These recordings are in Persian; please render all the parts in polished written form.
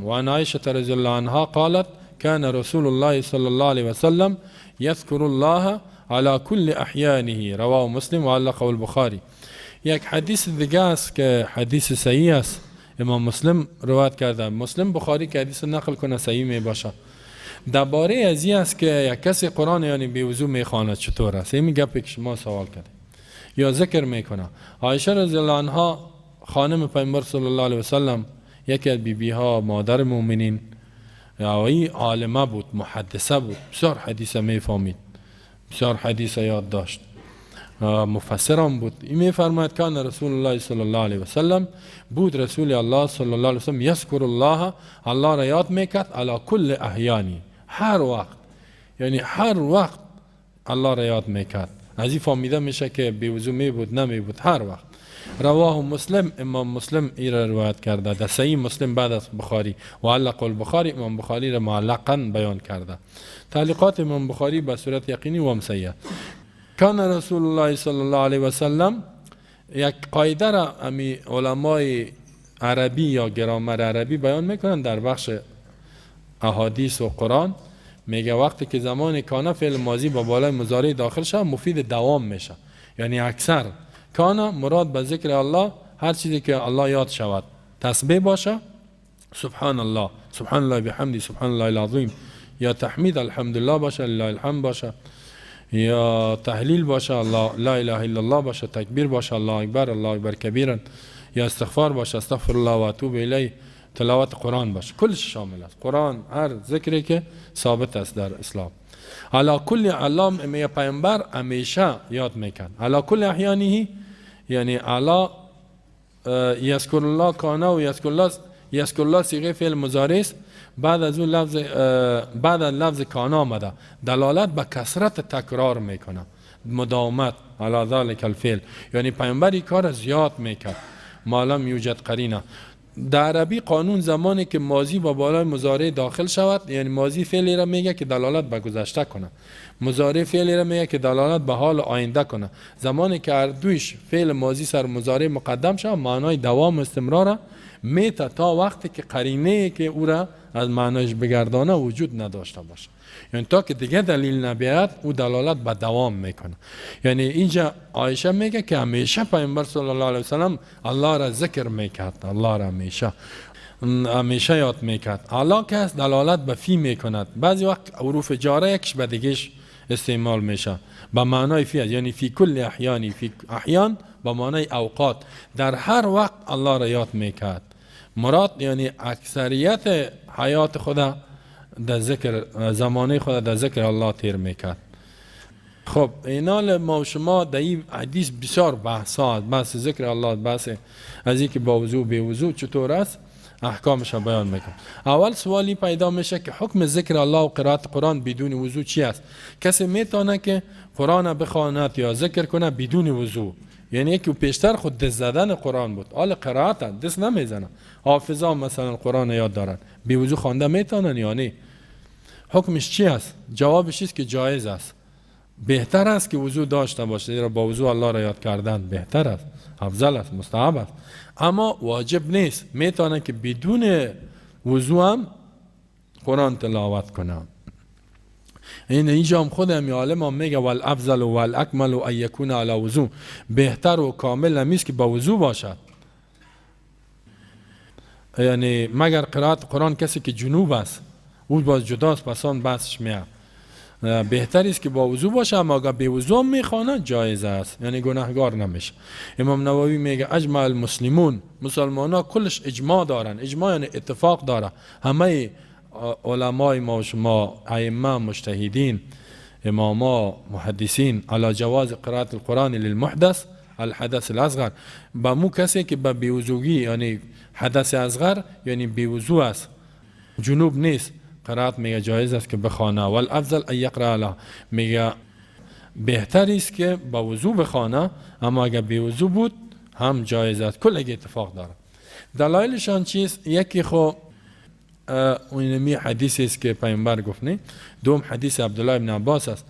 وعن عائشة رضي الله عنها قالت كان رسول الله صلى الله عليه وسلم يذكر الله على كل أحيانه. رواه مسلم وعلقه البخاري. یک حدیث دیگه است که حدیث صحیح است، امام مسلم روایت کرده، مسلم بخاری که حدیث نقل کنه صحیح می باشه. درباره از این است که یک کسی قرآن یعنی به وضو میخواند چطور است؟ این گپی که شما سوال کرد یا ذکر میکنه. عایشه رضی الله عنها خانم پیامبر صلی الله علیه و سلم، یکی از بیبی ها مادر مومنین، این عالمه بود، محدثه بود، بسیار حدیث میفهمید، بسیار حدیث یاد داشت، مفسرم بود. این میفرماید کان رسول الله صلی الله علیه و سلم، بود رسول الله صلی الله علیه و سلم یذکر الله، الله را یاد میکرد علی کل احیانی، هر وقت، یعنی هر وقت الله را یاد میکرد. از این فهمیده میشه که بی وضو می بود نمی بود، هر وقت. رواه مسلم، امام مسلم ای را روایت کرده در صحیح مسلم بعد از بخاری و علق البخاری، امام بخاری را معلقا بیان کرده. تعلیقات امام بخاری به صورت یقینی و صحیح. کان رسول الله صلی الله علیه و سلم، یک قاعده را امی علمای عربی یا گرامر عربی بیان میکنن در بخش احادیث و قرآن. میگه وقتی که زمان کان فعل ماضی با بالای مضارع داخل شد مفید دوام میشه، یعنی اکثر کان مراد به ذکر الله هر چیزی که الله یاد شود، تسبیح باشه سبحان الله، سبحان الله بحمدی، سبحان الله العظیم، یا تحمید الحمدلله باشه، لله الحمد باشه، یا تحلیل باشه الله لا اله الا الله باشه، تکبیر باشه الله اکبر، الله اکبر کبیرا، یا استغفار باشه استغفر الله و اتوب الیه، تلاوت قرآن باشه، کلش شامل است. قرآن هر ذکری که ثابت است در اسلام. علی کل علام می پیامبر همیشه یاد میکن. علی کل احیانه یعنی علی یذکر الله کانا و یذکر الله صیغه فعل مضارع است، بعد از اون لفظ بعد از لفظ کانا آمده، دلالت به کثرت تکرار میکنه، مداومت علی ذلک الفعل، یعنی پیامبر کار زیاد میکرد ما لم یوجد قرینه. در عربی قانون زمانی که ماضی با بالای مضارع داخل شود، یعنی ماضی فعلی را میگه که دلالت به گذشته کنه، مضارع فعلی را میگه که دلالت به حال آینده کنه. زمانی که هر دویش فعل ماضی سر مضارع مقدم شود، معنای دوام استمرار میته تا وقتی که قرینه که او را از معنایش بگردانه وجود نداشته باشه، یعنی تا که دیگه دلیل نبیاد او دلالت به دوام میکنه. یعنی اینجا عایشه میگه که همیشه پیامبر صلی الله علیه وسلم الله را ذکر میکرد، الله را همیشه یاد میکرد. الله که است دلالت به فی میکند، بعضی وقت حروف جاره یکش به دیگهش استعمال میشه به معنای فی، یعنی فی کل احیانی، فی احیان به معنای اوقات، در هر وقت الله را یاد میکرد. مراد یعنی اکثریت حیات خدا در ذکر، زمانه خدا در ذکر الله تیر میکرد. خب اینال ما شما در این حدیث بسیار بحثات، بحث ذکر الله، بحث از اینکه با وضو بی وضو چطور است احکامش بیان میکنم. اول سوالی پیدا میشه که حکم ذکر الله و قرائت قرآن بدون وضو چی است؟ کسی میتونه که قرآن بخواند یا ذکر کنه بدون وضو، یعنی یکی پیشتر خود دست زدن قرآن بود، حال قرائت دست نمیزنه. حافظا مثلا قرآن یاد دارن، بی وضو خوانده میتونن یا نه؟ حکمش چی است؟ جوابش است که جایز است، بهتر است که وضو داشته باشه، زیرا با وضو الله را یاد کردن بهتر است، افضل است، مستحب است، اما واجب نیست. میتونه که بدون وضو هم قرآن تلاوت کنه. اینجا هم خود همی عالم هم میگه والافضل والاکمل ان یکون علی وضو، بهتر و کامل همیست که با وضو باشد، یعنی مگر قرائت قرآن کسی که جنوب است او باز جداست، پس آن بحثش میاد. بهتر است که با وضو باشه، اما اگر به وضو هم میخوانه جایز است، یعنی گناهگار نمیشه. امام نووی میگه اجمع المسلمون، مسلمان ها کلش اجماع دارن، اجماع یعنی اتفاق داره، همه علمای ما و شما، ائمه، مجتهدین، اماما، محدثین علی جواز قرائت القرآن للمحدث الحدث الاصغر، با مو کسی که با بیوضوگی یعنی حدث اصغر یعنی بیوضو است، جنوب نیست، قرائت میگه جایز است که بخوانه. والافضل ان یقرأ له، میگه بهتر است که با وضو بخوانه، اما اگر بیوضو بود هم جایز است، کل اتفاق داره. دلایلشان چیست؟ یکی خو اونمی حدیثی است که پیامبر گفت نه، دوم حدیث عبدالله ابن عباس است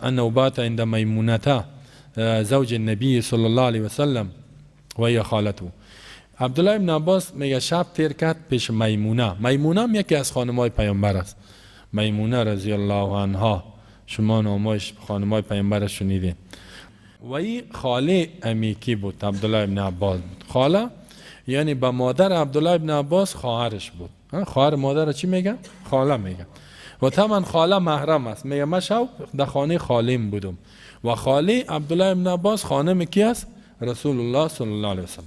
انه بات عند میمونته زوج النبی صلی الله علیه و سلم و هي خالته. عبدالله ابن عباس میگه شب تیر کرد پیش میمونه. میمونه هم یکی از خانمای پیامبر است. میمونه رضی الله عنها، شما نامش خانمای پیامبر شنیدین. و این خاله امیکی بود، عبدالله ابن عباس بود. خاله یعنی به مادر عبدالله ابن عباس خواهرش بود. خواهر مادر چی میگن؟ خاله میگن. و طبعا خاله محرم است. میگه من شب در خانه خالیم بودم و خاله عبدالله ابن عباس خانم کی است؟ رسول الله صلی الله علیه وسلم.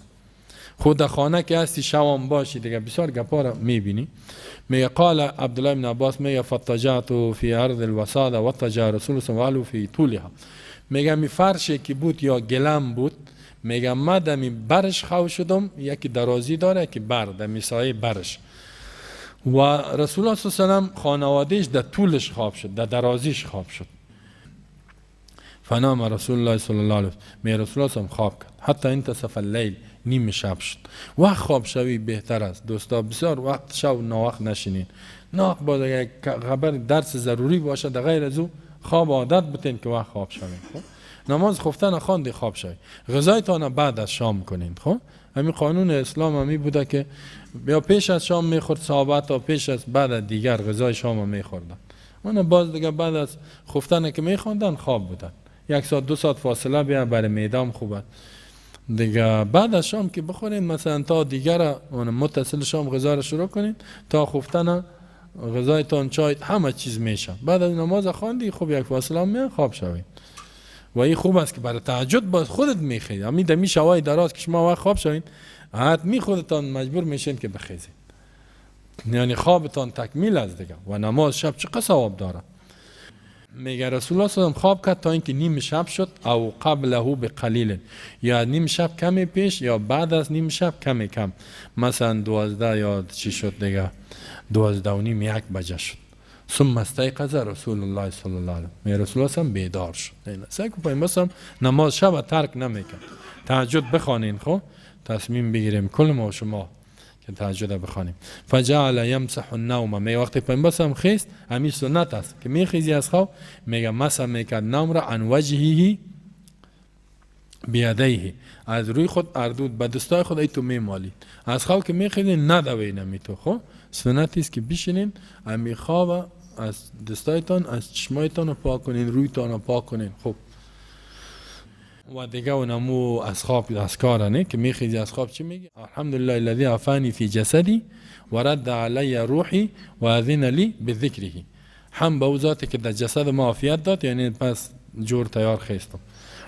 خود در خانه که هستی شوام باشی دیگه بسیار گپا را میبینی. میگه قال عبدالله ابن عباس میگه فتجعت فی ارض الوساده و تجع رسول الله فی طولها. میگه می فرشی که بود یا گلم بود، میگه من دمی برش خو شدم، یکی درازی داره که بر دمی سایه برش، و رسول الله صلی الله علیه و خانوادهش در طولش خواب شد، در درازیش خواب شد. فنام رسول الله صلی الله علیه و می رسول الله خواب کرد حتی انتصف اللیل، نیم شب شد. وقت خواب شوی بهتر است دوستا، بسیار وقت شب ناوقت نشینین. نه باید اگر خبر درس ضروری باشه در غیر از او خواب عادت بتین که وقت خواب شوین. خب نماز خفتن خواندی خواب شوی، غذایتان بعد از شام کنین. خب همین قانون اسلام همی بوده که یا پیش از شام میخورد صحابت تا پیش از بعد از دیگر غذای شام میخوردن. اون باز دیگه بعد از خفتن که میخوندن خواب بودن. 1 ساعت 2 ساعت فاصله بیا برای معده‌ام خوبه دیگه. بعد از شام که بخورین مثلا تا دیگر متصل شام غذا رو شروع کنین تا خفتن غذایتان چای همه چیز میشه. بعد از نماز خواندی خوب 1 فاصله می خواب شوید. و این خوب است که برای تهجد باز خودت میخید. همین دمی شوای دراز که شما وقت خواب شوین حتمی خودتان مجبور میشین که بخیزید، یعنی خوابتان تکمیل است دیگه. و نماز شب چقدر ثواب داره. میگه رسول الله صلی الله علیه و خواب کرد تا اینکه نیم شب شد، او قبله بقلیل، یا نیم شب کمی پیش یا بعد از نیم شب کمی کم، مثلا 12 یا چی شد دیگه 12 و نیم 1 بجه شد. ثم استيقظ رسول الله صلی الله علیه و رسول الله هم بیدار شد. نه سعی کنیم نماز شب ترک نمیکن، تهجد بخوانین. خب تصمیم بگیریم کل ما و شما که تهجد بخوانیم. فجعل یمسح النوم، می وقتی پیامبر هم خیست، همین سنت است که میخیزی از خواب میگه مسح میکرد نوم را عن وجهه بیادیه، از روی خود اردود به دستای خود ایتو میمالید. از خواب که میخیزین ندوین امیتو. خب سنتی است که بشینین امی خواب از دستایتان از چشمایتان رو پاک کنین، رویتان رو پاک کنین. خب و دیگه اونمو از خواب از کارانه که میخیزی از خواب چی میگی؟ الحمدلله الذی عافانی فی جسدی و رد علی روحی و اذن لی بذکره. هم به ذاتی که در جسد ما عافیت داد، یعنی پس جور تیار خیستم.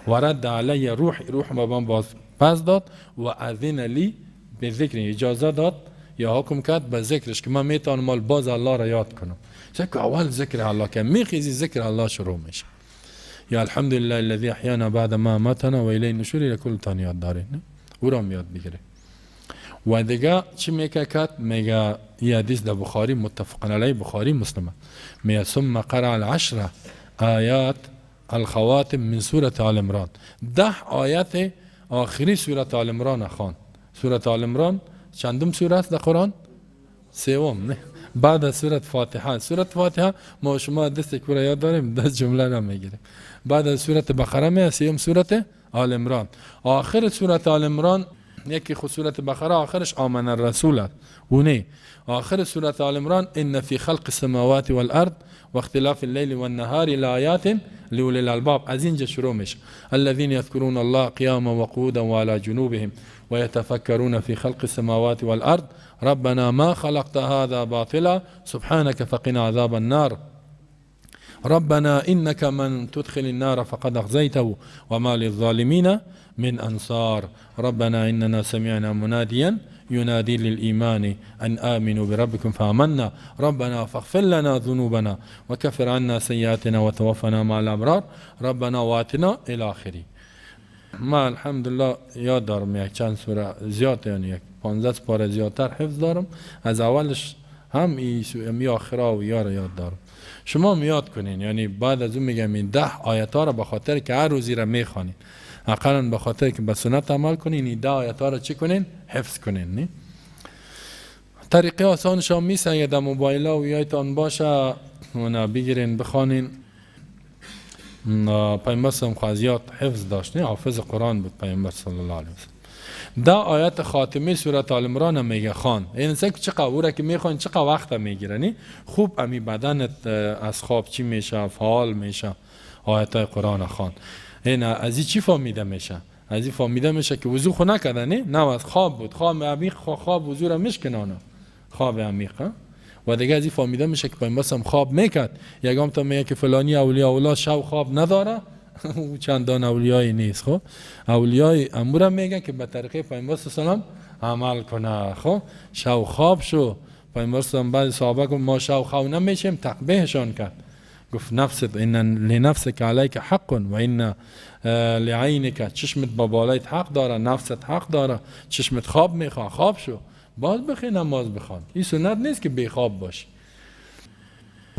و رد علی روحی، روح ما باز پس داد. و اذن لی بذکره، اجازه داد یا حکم کرد به ذکرش که من میتونم مال باز الله را یاد کنم. چون اول ذکر الله که میخیزی ذکر الله شروع میشه. یا الحمدلله الذی احیانا بعد ما اماتنا و الیه النشور، لکل تان یاد دارین او را یاد بگیره. و دیگه چی میگه کرد؟ میگه این حدیث در بخاری متفق علیه، بخاری مسلمه. میگه ثم قرأ العشر آیات الخواتم من سوره آل عمران، 10 آیت آخری سوره آل عمران خوان. سوره آل عمران چندم سوره است در قرآن؟ 3م نه، بعد از سوره فاتحه. سوره فاتحه ما شما دست کورا یاد داریم، دست جمله را میگیریم. بعد از سوره بقره می هستیم سوره آل عمران. آخر سوره آل عمران یکی خود سوره بقره آخرش آمن الرسول است. اونه آخر سوره آل عمران ان فی خلق السماوات والارض واختلاف الليل والنهار لآيات لأولي الألباب. از اینجا شروع میشه. الذين يذكرون الله قياما وقعودا وعلى جنوبهم ويتفكرون في خلق السماوات والأرض ربنا ما خلقت هذا باطلا سبحانك فقنا عذاب النار ربنا إنك من تدخل النار فقد أخزيته وما للظالمين من أنصار ربنا إننا سمعنا مناديا ينادي للإيمان أن آمنوا بربكم فآمنا ربنا فاغفر لنا ذنوبنا وكفر عنا سيئاتنا وتوفنا مع الأبرار ربنا واتنا إلى آخره. ما الحمدلله یاد دارم یک چند سوره زیاد، یعنی یک 15 پاره زیادتر حفظ دارم. از اولش هم این آخرا و یار یاد دارم. شما یاد کنین، یعنی بعد از اون میگم این 10 آیات ها را به خاطر که هر روزی را میخوانین، اقلا به خاطر که به سنت عمل کنین، این 10 آیات ها را چی کنین؟ حفظ کنین. نه طریقه آسانش هم میسه، در موبایل ها و یایتان باشه اونا بگیرین بخوانین. پیامبر هم خواهیات حفظ داشت، نه حافظ قرآن بود پیامبر صلی الله علیه و سلم. دا آیت خاتمه سورت آل عمران میگه خان. این انسان که چقدر او را که میخوان چقدر وقت میگیره نی خوب امی بدنت از خواب چی میشه، فعال میشه. آیت قرآن خان این از این چی فهمیده میشه؟ از این فهمیده میشه که وضو خو نکرده نه از خواب بود، خواب عمیق، خواب وضو را میشکنانه، خواب عمیق. و دیگه از این فهمیده میشه که پیامبر هم خواب میکرد. یگام تا میگه که فلانی اولیاء الله شب خواب نداره، او چندان اولیایی نیست. خب اولیای امور میگه که به طریقه پیامبر صلی الله علیه و عمل کنه. خب شب خواب شو، پیامبر صلی بعد صحابه گفت ما شب خواب نمیشیم، تقبیحشان کرد. گفت نفست ان لنفسك عليك حق و ان لعینک، چشمت با بالایت حق داره، نفست حق داره، چشمت خواب میخواد، خواب شو باز بخی نماز بخوان. این سنت نیست که بی خواب باشی.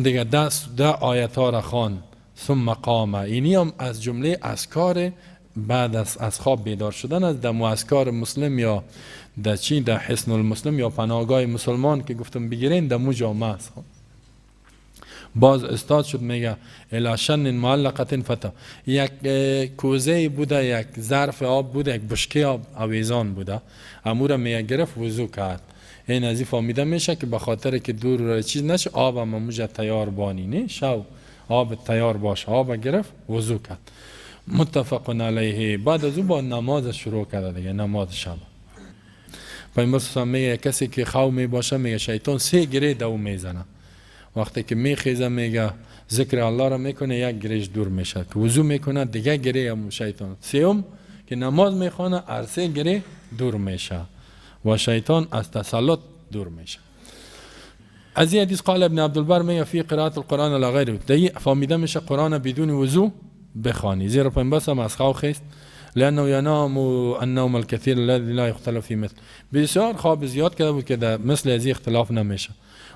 دیگه دست دا آیت ها را خوان. ثم قام، اینی هم از جمله اذکار بعد از خواب بیدار شدن از دمو اذکار مسلم یا در چی در حصن المسلم یا پناهگاه مسلمان که گفتم بگیرین دمو جامعه است. باز استاد شد میگه الی شن معلقه فتا، یک کوزه بوده، یک ظرف آب بوده، یک بشکه آب اویزان بوده، امور میگه گرفت وضو کرد. این از این فهمیده میشه که به خاطر که دور چیز نشه آب هم موجه تیار بانی نه شو آب تیار باشه، آب گرفت وضو کرد. متفق علیه. بعد از او با نماز شروع کرده دیگه، نماز شب. پیامبر میگه کسی که خواب می باشه میگه شیطان 3 گره دو میزنه. وقتی که میخیزه میگه ذکر الله را میکنه یک گریش دور میشه، که وضو میکنه دیگه گره هم شیطان، سیوم که نماز میخونه هر 3 گره دور میشه و شیطان از تسلط دور میشه. از این حدیث قال ابن عبدالبر میگه فی قرائت القرآن علی غیره، دیگه فهمیده میشه قرآن بدون وضو بخوانی، زیرا پیامبر هم از خواب خیست. لانه ینام النوم الكثير الذي لا يختلف فيه مثل، بسیار خواب زیاد کرده بود که در مثل از اختلاف نمیشه.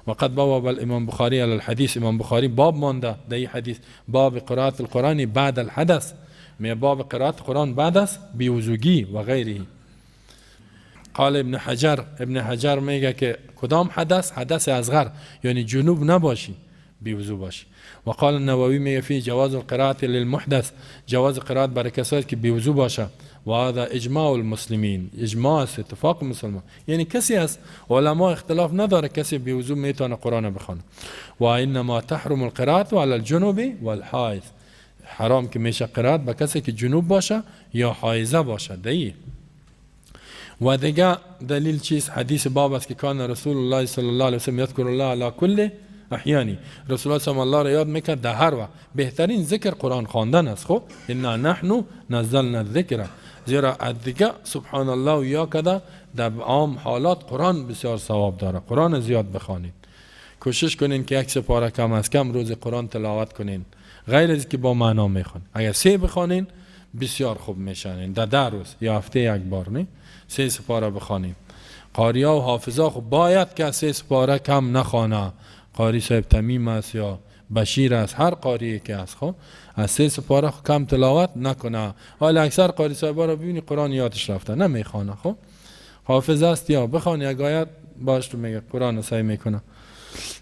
وقد بواب الامام بخاری علی الحديث، امام بخاری باب مانده در این حدیث، باب قرائت القرآن بعد الحدث، می باب قرائت قرآن بعد از بیوزوگی و غیره. قال ابن حجر میگه که کدام حدث؟ حدث اصغر، یعنی جنوب نباشی، بیوزو باشی. و قال النووی میگه فی جواز القرائت للمحدث، جواز قرائت برای کسایی که بیوزو باشه. و هذا اجماع المسلمین، اجماع است، اتفاق مسلمان، یعنی کسی از علما اختلاف نداره کسی بیوزو میتونه قرآن بخونه. و انما تحرم القرائت علی الجنوب والحائض، حرام که میشه قرائت به کسی که جنوب باشه یا حائضه باشه. دیگه و دیگه دلیل چیست؟ حدیث باب است که کان رسول الله صلی الله علیه و سلم یذکر الله علی کل احیانی، رسول الله صلی الله علیه و یاد میکرد در هر وقت. بهترین ذکر قرآن خواندن است. خب انا نحن نزلنا الذکر، زیرا دیگه سبحان الله و یا کده در عام حالات قرآن بسیار ثواب داره. قرآن زیاد بخوانید، کوشش کنین که یک سپاره کم از کم روز قرآن تلاوت کنین، غیر از که با معنا میخوان. اگر 3 بخوانین بسیار خوب میشن، در روز یا هفته یک بار نه 3 سپاره بخوانین. قاریا و حافظا خب باید که 3 سپاره کم نخوانه، قاری صاحب تمیم است یا بشیر است، هر قاری که است خب از 3 سپاره کم تلاوت نکنه. حالا اکثر قاری صاحبا رو ببینی قرآن یادش رفته نمیخوانه. خب حافظ است یا بخوان یک آیت باش تو میگه قرآن سعی میکنه.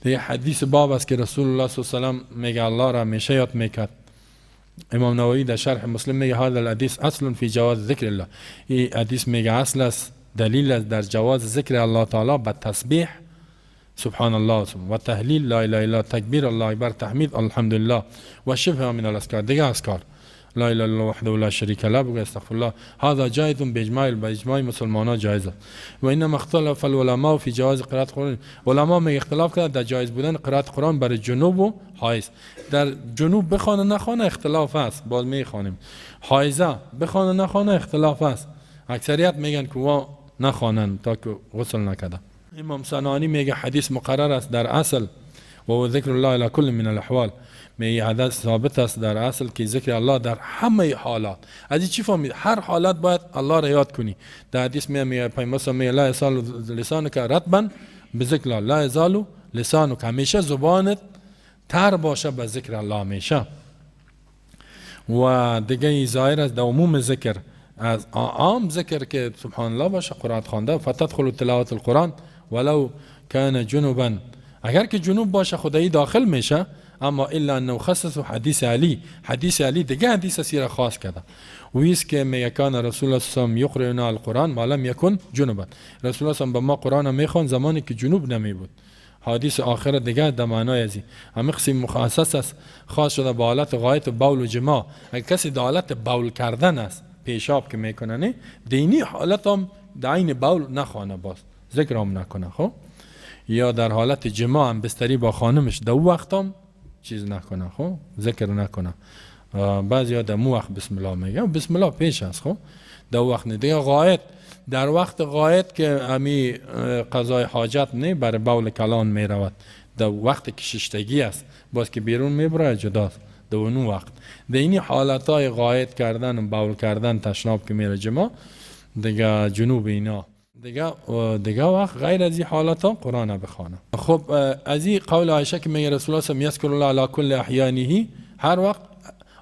یه حدیث باب است که رسول الله صلی الله علیه و سلم میگه الله را همیشه یاد میکرد. امام نووی در شرح مسلم میگه هذا الحدیث اصل فی جواز ذکر الله، این حدیث میگه اصل است، دلیل است در جواز ذکر الله تعالی با تسبیح سبحان الله و تهلیل لا اله الا الله، تکبیر الله اکبر، تحمید الحمدلله و شبه من الاذکار، دیگه اذکار لا اله الا الله وحده لا شریک له بگو استغفر الله. هذا جایز باجماع مسلمانان جایزه. و انما اختلف العلماء فی جواز قرائت قرآن، علما می اختلاف کردند در جایز بودن قرائت قرآن برای جنوب و حایض. در جنوب بخوانه نخوانه اختلاف است، باز میخوانیم. حایضه بخوانه نخوانه اختلاف است، اکثریت میگن که وا نخوانن تا که غسل نکرده. امام صنعانی میگه حدیث مقرر است در اصل و ذکر الله علی کل من الاحوال، میگه حدیث ثابت است در اصل که ذکر الله در همه حالات. از این چی فهمید؟ هر حالت باید الله را یاد کنی. در حدیث میگه پیامبر میگه لا یزال لسانک رطبا بذکر الله، لا یزال لسانک، همیشه زبانت تر باشه به ذکر الله همیشه. و دیگه ظاهر است در عموم ذکر، از عام ذکر که سبحان الله باشه، قرآن خوانده، فتدخل تلاوت القرآن ولو کان جنوبا، اگر که جنوب باشه خدایی داخل میشه، اما الا انه خصص حدیث علی. حدیث علی دیگه حدیث سیر خاص کرده و ایست که میگه کان رسول الله صلی الله علیه و آله یقرؤنا القرآن ما لم یکن جنبا. رسول الله صلی به ما قرآن میخوان زمانی که جنوب نمی بود. حدیث آخر دیگه در معنای ازی همه قسم مخصص است خاص شده با حالت غایت بول و جماع. اگر کسی در حالت بول کردن است پیشاب که میکنه نه دینی حالت هم در عین بول نخوانه باز ذکر هم نکنه. خب یا در حالت جماع هم بستری با خانمش در وقت هم چیز نکنه. خب ذکر نکنه. بعضی ها در مو وقت بسم الله میگه بسم الله پیش است. خب در وقت نه دیگه غایت در وقت غایت که امی قضای حاجت نه برای بول کلان می رود در وقت که ششتگی است باز که بیرون می بره جداست در اون وقت. در این حالت های غایت کردن و بول کردن تشناب که میره جماع دیگه جنوب اینا دیگه وقت غیر از این حالت ها قرآن بخوانه. خب از این قول عایشه که میگه رسول الله صلی الله علیه و یذکر الله علی کل احیانه هر وقت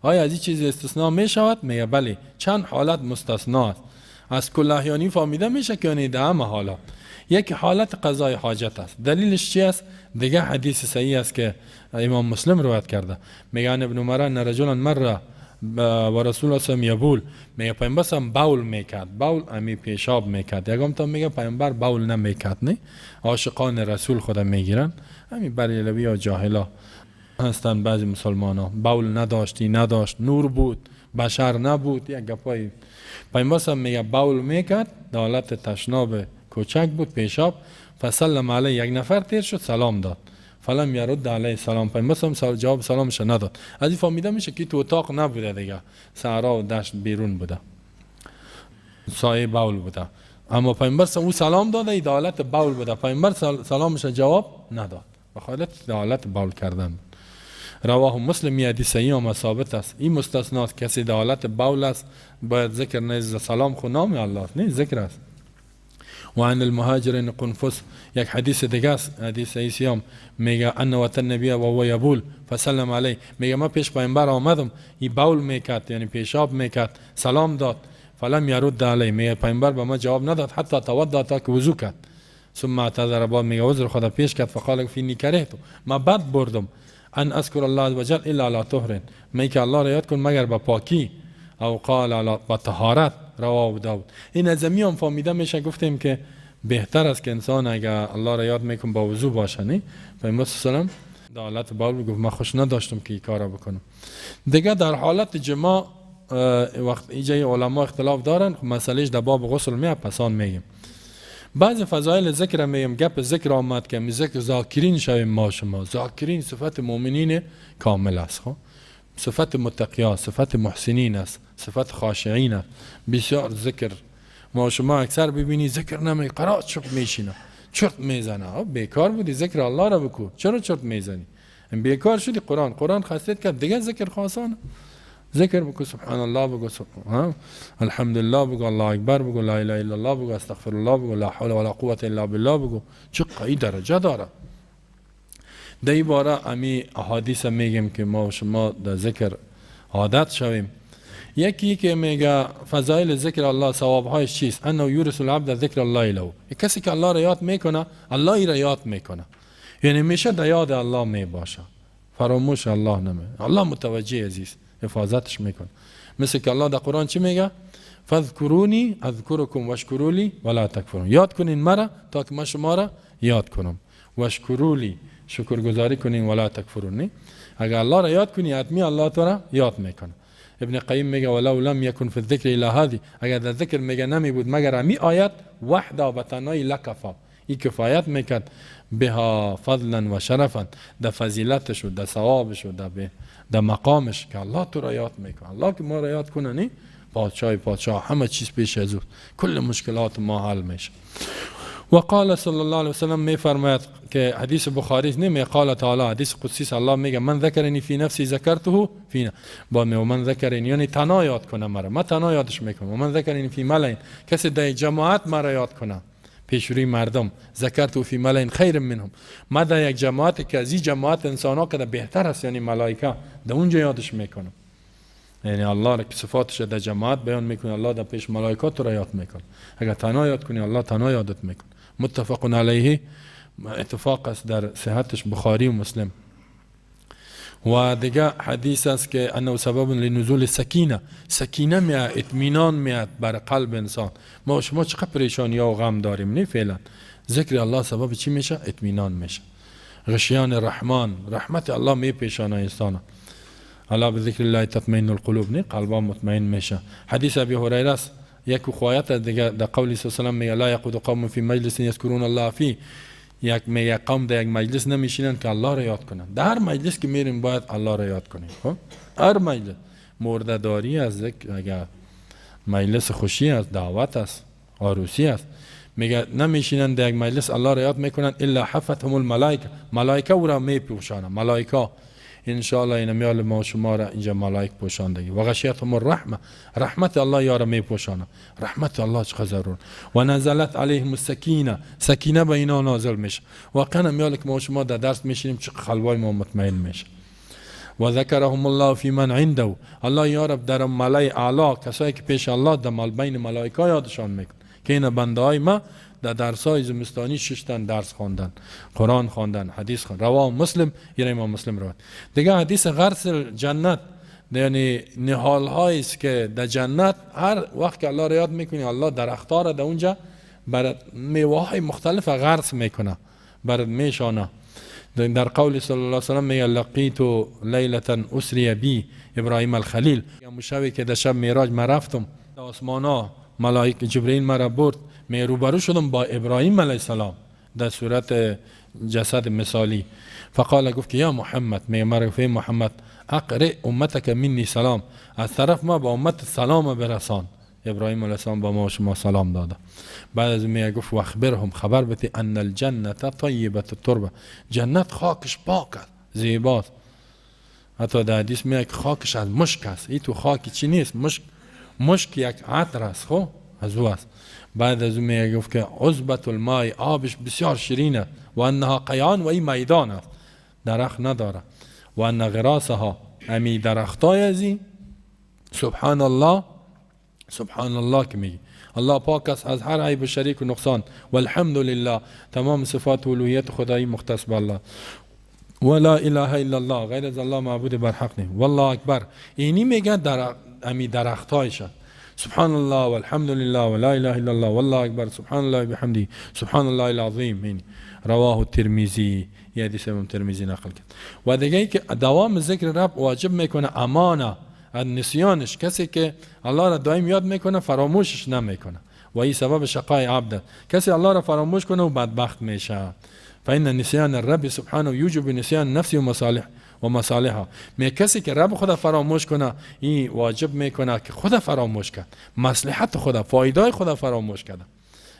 آیا از این چیز استثناء می شود؟ میگه بله چند حالت مستثنا است. از کل احیانی فهمیده میشه که یعنی در همه حالات. یک حالت قضای حاجت است. دلیلش چی است؟ دیگه حدیث صحیح است که امام مسلم روایت کرده میگه ابن عمر ان رجلا مر و رسول الله صلی یبول میگه پیامبر هم باول میکرد. باول امی پیشاب میکرد. یکم تا میگه پیامبر باول نمیکرد. نه عاشقان رسول خدا میگیرن همین بریلوی و جاهلا هستن. بعضی مسلمان ها باول نداشت نور بود بشر نبود یک گپای. پیامبر هم میگه باول میکرد در حالت تشناب کوچک بود پیشاب فسلم علیه یک نفر تیر شد سلام داد فلم یرد علیه سلام. پیامبر هم جواب سلامش نداد. از این فهمیده میشه که تو اتاق نبوده دیگه صحرا و دشت بیرون بوده سایه باول بوده. اما پیامبر او سلام داده در حالت باول بوده. پیامبر سلامش جواب نداد بخاطر در حالت باول کردن. رواه مسلم یه حدیث صحیح و ثابت است. این مستثنا کسی در حالت باول است باید ذکر نزد سلام خو نام الله نه ذکر است. و عن المهاجرین قنفس یک حدیث دیگه است. حدیث عیسی میگه ان وات النبی و هو یبول فسلم علی میگه ما پیش پیامبر آمدم این باول میکرد یعنی پیشاب میکرد سلام داد فلم یرد علی میگه پیامبر به ما جواب نداد حتی توضا تا که وضو کرد ثم اعتذر بعد میگه عذر خدا پیش کرد فقال فینی کرهت ما بد بردم ان اذكر الله عز وجل الا على طهر میگه الله را یاد کن مگر با پاکی او قال على طهارت. رواه داود. این از هم فهمیده میشه گفتیم که بهتر است که انسان اگر الله را یاد میکنه با وضو باشه. نه پیامبر صلی الله علیه و در حالت باول گفت من خوش نداشتم که این کارا بکنم. دیگه در حالت جماع وقت اینجا علما اختلاف دارن مسئلهش در باب غسل میاد پسان میگیم. بعض فضایل ذکر میگم گپ ذکر آمد که ذکر ذاکرین شویم ما شما. ذاکرین صفت مؤمنین کامل است. خب صفت متقیان صفت محسنین است صفت خاشعین است. بسیار ذکر ما شما اکثر ببینی ذکر نمی قرات چرت میشینه چرت میزنه. بیکار بودی ذکر الله را بکو چرا چرت میزنی؟ بیکار شدی. قرآن خاصیت کرد دیگه ذکر خاصانه. ذکر بگو سبحان الله بگو الحمدلله بگو الله اکبر بگو لا اله الا الله بگو استغفر الله بگو لا حول ولا قوه الا بالله بگو. چقدر درجه داره. در این باره امی احادیث میگیم که ما و شما در ذکر عادت شویم. یکی که میگه فضایل ذکر الله ثوابهایش چیست؟ انه یورث العبد ذکر الله له. کسی که الله را یاد میکنه الله ای را یاد میکنه یعنی میشه در یاد الله میباشه فراموش الله نمیشه. الله متوجه عزیز حفاظتش میکنه. مثل که الله در قرآن چی میگه؟ فذکرونی اذکرکم واشکروا لی ولا تکفرون. یاد کنین مرا تا که من شما را یاد کنم. واشکروا لی شکرگزاری کنین ولا تکفرون. اگر الله را یاد کنی حتمی الله تو را یاد میکنه. ابن قیم میگه ولو لم یکن فی الذکر الا هذه اگر در ذکر میگه نمی بود مگر امی آیت وحده و تنهایی لکفا این کفایت میکرد بها فضلا و شرفا در فضیلتش و در ثوابش و در مقامش که الله تو را یاد میکنه. الله که ما را یاد کنه نی پادشاه همه چیز پیش از او کل مشکلات ما حل میشه. و قال صلی الله علیه وسلم می فرماید که حدیث بخاری نمی قال تعالی حدیث قدسی الله میگه من ذکرنی فی نفسی ذکرته فینا با من ذکرنی یعنی تنها یاد کنه مرا من تنها یادش میکنم. و من ذکرنی فی ملائین کسی در جماعت مرا یاد کنه پیش روی مردم ذکرته فی ملائین خیر منهم ما در یک جماعت که از این جماعت انسان ها که بهتر است یعنی ملائکه در اونجا یادش میکنم. یعنی الله را که صفاتش در جماعت بیان میکنه الله در پیش ملائکات را یاد میکنه. اگر تنها یاد کنی الله تنها یادت میکنه. متفق علیه اتفاق است در صحتش بخاری و مسلم. و دیگه حدیث است که انه سبب لنزول سکینه میاد، اطمینان میاد بر قلب انسان. ما شما چقدر پریشانی ها و غم داریم نه فعلا، ذکر الله سبب چی میشه؟ اطمینان میشه. غشیان رحمان، رحمت الله می پیشانه انسان. الا بذکر الله تطمئن القلوب، نه قلبا مطمئن میشه. حدیث ابی هریره است، یک خوایت دیگه در قول صلی الله علیه و میگه لا یقعد قوم فی مجلس یذکرون الله فی، یک قوم در یک مجلس نمیشینن که الله را یاد کنن. در هر مجلس که میریم باید الله را یاد کنیم. خب هر مجلس، مرده‌داری است، اگر مجلس خوشی است، دعوت است، عروسی است، میگه نمیشینن در یک مجلس الله را یاد میکنن الا حفتهم الملائکه، ملائکه او را میپوشانن. ملائکه ان شاء الله این میال ما شما را اینجا ملائک پوشاندگی. و غشیتهم الرحمه، رحمت الله یارا میپوشانه. رحمت الله چقدر ضرور. و نزلت علیهم السکینه، سکینه به اینا نازل میشه. واقعا میال که ما شما در درس میشینیم چه قلبای ما مطمئن میشه. و ذکرهم الله فی من عنده، الله یارا در ملای اعلی، کسایی که پیش الله در بین ملائکه یادشان میکنه که این بنده های ما در درس‌های زمستانی 6 تا درس خواندن، قرآن خواندن، حدیث خواندن. رواه مسلم، یعنی امام مسلم روایت. دیگه حدیث غرس جنت، یعنی نهال هایی است که در جنت هر وقت که الله را یاد میکنی، الله درخت‌ها را در اونجا بر میوه‌های مختلف غرس میکنه، بر میشانه. در قول صلی الله علیه و سلم میگه لقیت لیلة اسری بی ابراهیم الخلیل، شبی که در شب معراج ما رفتم در آسمانا، ملائکه جبرئیل مرا برد، می روبرو شدم با ابراهیم علیه السلام در صورت جسد مثالی. فقال، گفت که یا محمد، می مرا گفت محمد اقرئ امتک منی سلام، از طرف ما با امت سلام برسان. ابراهیم علیه السلام با ما شما سلام داده. بعد از می گفت و اخبرهم، خبر بده ان الجنه طیبه التربه، جنت خاکش پاک است، زیباست. حتی در حدیث میگه خاکش از مشک است. این تو خاکی چی نیست، مشک یک عطر است، خب از او است. بعد از اون میگه گفت که عذبت الماء، آبش بسیار شیرینه. و انها قیان، و این میدان است، درخت نداره. و ان غراسها، امی درختای ازی، سبحان الله، سبحان الله که میگی الله پاک است از هر عیب و شریک و نقصان. والحمد لله، تمام صفات و الوهیت خدایی مختص به الله. ولا اله الا الله، غیر از الله معبود بر حق نیست. والله اکبر، اینی میگه در امی درختایش. سبحان الله والحمد لله ولا اله الا الله والله اکبر، سبحان الله بحمده، سبحان الله العظیم. رواه الترمذی، یه حدیث امام ترمذی نقل کرد. و دیگه که دوام ذکر رب واجب میکنه امانه از نسیانش. کسی که الله را دائم یاد میکنه فراموشش نمیکنه، و این سبب شقای عبد. کسی الله را فراموش کنه و بدبخت میشه. فإن نسیان الرب سبحانه یوجب نسیان نفسی و مصالحها. می کسی که رب خدا فراموش کنه، این واجب میکنه که خدا فراموش کرد، مصلحت خدا، فایده خدا فراموش کرده.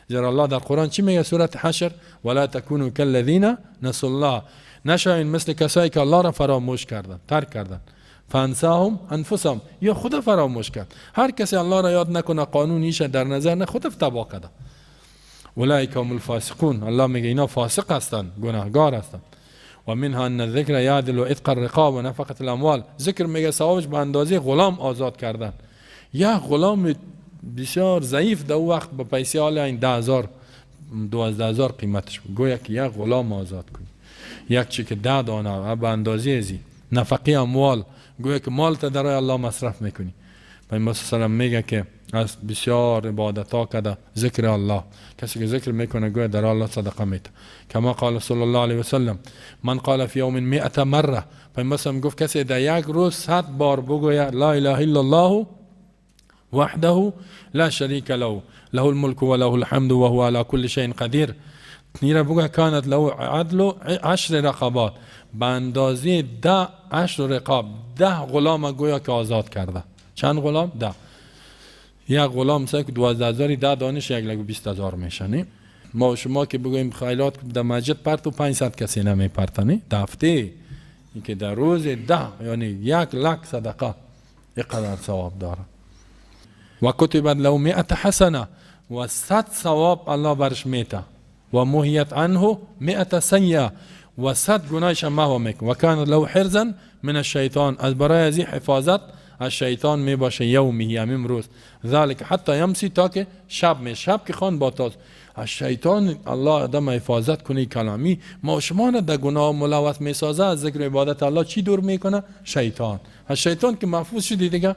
زیرا الله در قرآن چی میگه؟ سورة حشر ولا تکونوا کالذین نسوا الله، نشاین مثل کسایی که الله را فراموش کردن، ترک کردن. فانساهم انفسهم، یا خدا فراموش کرد. هر کسی الله را یاد نکنه، قانونیش در نظر نه، خدا تباه کرده. اولئک هم الفاسقون، الله میگه اینا فاسق هستند، گناهگار هستند. و منها ان الذکر یعدل عتق الرقاب و نفقه الاموال، ذکر میگه ثوابش به اندازه غلام آزاد کردن. یا غلام بسیار ضعیف در وقت با پیسه حالا این 10,000 12,000 قیمتش، گویا که یک غلام آزاد کنی، یک چی که 10 دانه به اندازه ازی نفقه اموال، گویا که مال تا در الله مصرف میکنی. پیامبر صلی الله علیه و میگه که از بسیار عبادت ها کده ذکر الله، کسی که ذکر میکنه گویا در الله صدقه میده. کما قال صلی الله علیه و سلم من قال فی یوم 100 مره، پیامبر صلی گفت کسی در یک روز 100 بار بگوید لا اله الا الله وحده لا شریک له له الملك و له الحمد و هو على كل شيء قدیر، نیره بگوید کانت له عدل 10 رقبات، به اندازه 10 رقاب، 10 غلام گویا که آزاد کرده. چند غلام؟ 10. یک غلام سه که 12,000 10 دانش 1,20,000 میشه. نه ما شما که بگوییم خیرات در مسجد پرت و 500 کسی نمیپرتنی، دفته این که در روز 10 یعنی 1,00,000 صدقه اینقدر ثواب داره. و کتبت له 100 حسنه، و 100 ثواب الله برش میته. و محیت عنه 100 سیئه، و 100 گناهش محو میکنه. و کان له حرزا من الشیطان، از برای ازی حفاظت از شیطان می باشه یومی، همین روز. ذالک حتی یمسی، تا که شب می، شب که خوان با تاز. از شیطان الله آدم حفاظت کنه. کلامی ما شما را در گناه ملوث میسازه، از ذکر عبادت الله چی دور میکنه؟ شیطان. از شیطان که محفوظ شدی دیگه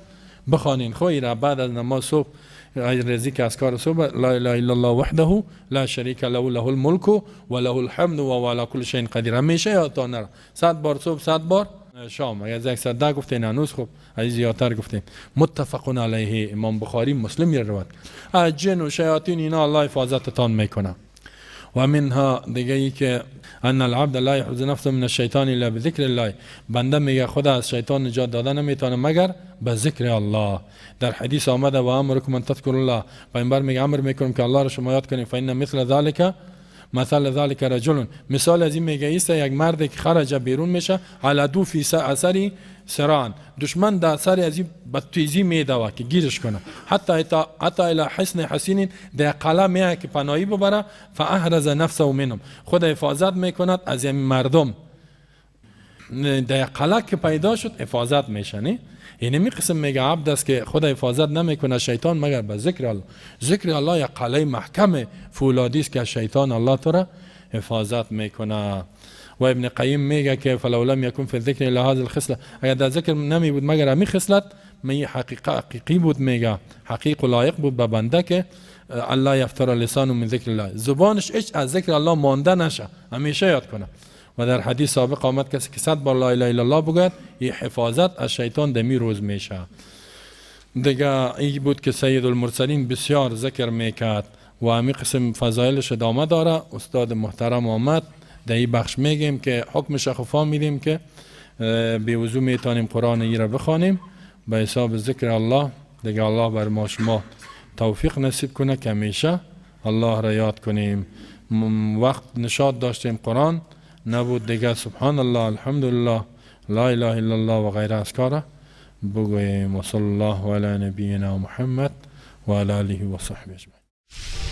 بخوانین خوی را بعد از نماز صبح رزی که اذکار صبح لا اله الا الله وحده لا شریک له له الملك و له الحمد و علی کل شیء قدیر. همیشه یادتان نره 100 بار صبح 100 بار شام. اگر 100 گفتین هنوز خوب، از زیادتر گفتین. متفق علیه، امام بخاری مسلم روایت. از جن و شیاطین اینا الله حفاظتتان میکنه. و منها دیگه ای که ان العبد لا يحفظ نفسه من الشیطان الا بذکر الله، بنده میگه خدا از شیطان نجات دادن نمیتونه مگر به ذکر الله. در حدیث آمده و امرکم ان تذکروا الله، پیامبر میگه امر میکنم که الله را شما یاد کنید. فإن مثل ذلك مثل ذلك رجل، مثال از این میگه ایست یک مرد که خرج بیرون میشه علی دو فی اثری سران، دشمن در اثر از این بدتیزی میدوه که گیرش کنه. حتی الى حصن حسین، در قلعه میه که پناهی ببره. فاحرز نفسه منهم، خود حفاظت میکند از این مردم. در قلعه که پیدا شد حفاظت میشنه. یعنی می قسم میگه عبد است که خود حفاظت نمیکنه شیطان مگر به ذکر الله. ذکر الله یک قلعه محکم فولادی است که شیطان الله تو را حفاظت میکنه. و ابن قیم میگه که فلو لم یکن فی الذکر الا هذه الخصله، اگر در ذکر نمی بود مگر همین خصلت، می حقیقی بود. میگه حقیق و لایق بود به بنده که الله یفتر لسانه من ذکر الله، زبانش هیچ از ذکر الله مانده نشه، همیشه یاد کنه. و در حدیث سابق آمد کسی که 100 بار لا اله الا الله بگوید این حفاظت از شیطان دمی روز میشه. دیگه این بود که سید المرسلین بسیار ذکر میکرد و همین قسم فضایلش ادامه داره. استاد محترم آمد در این بخش میگیم که حکمش خفا میدیم که به وضو میتونیم قرآن ای را بخوانیم به حساب ذکر الله. دیگه الله بر ما شما توفیق نصیب کنه که همیشه الله را یاد کنیم. وقت نشاط داشتیم قرآن نبود دیگه سبحان الله الحمدلله لا اله الا الله و غیره اذکار بگوییم. و صلی الله علی نبینا محمد و علی آله و صحبه اجمعین.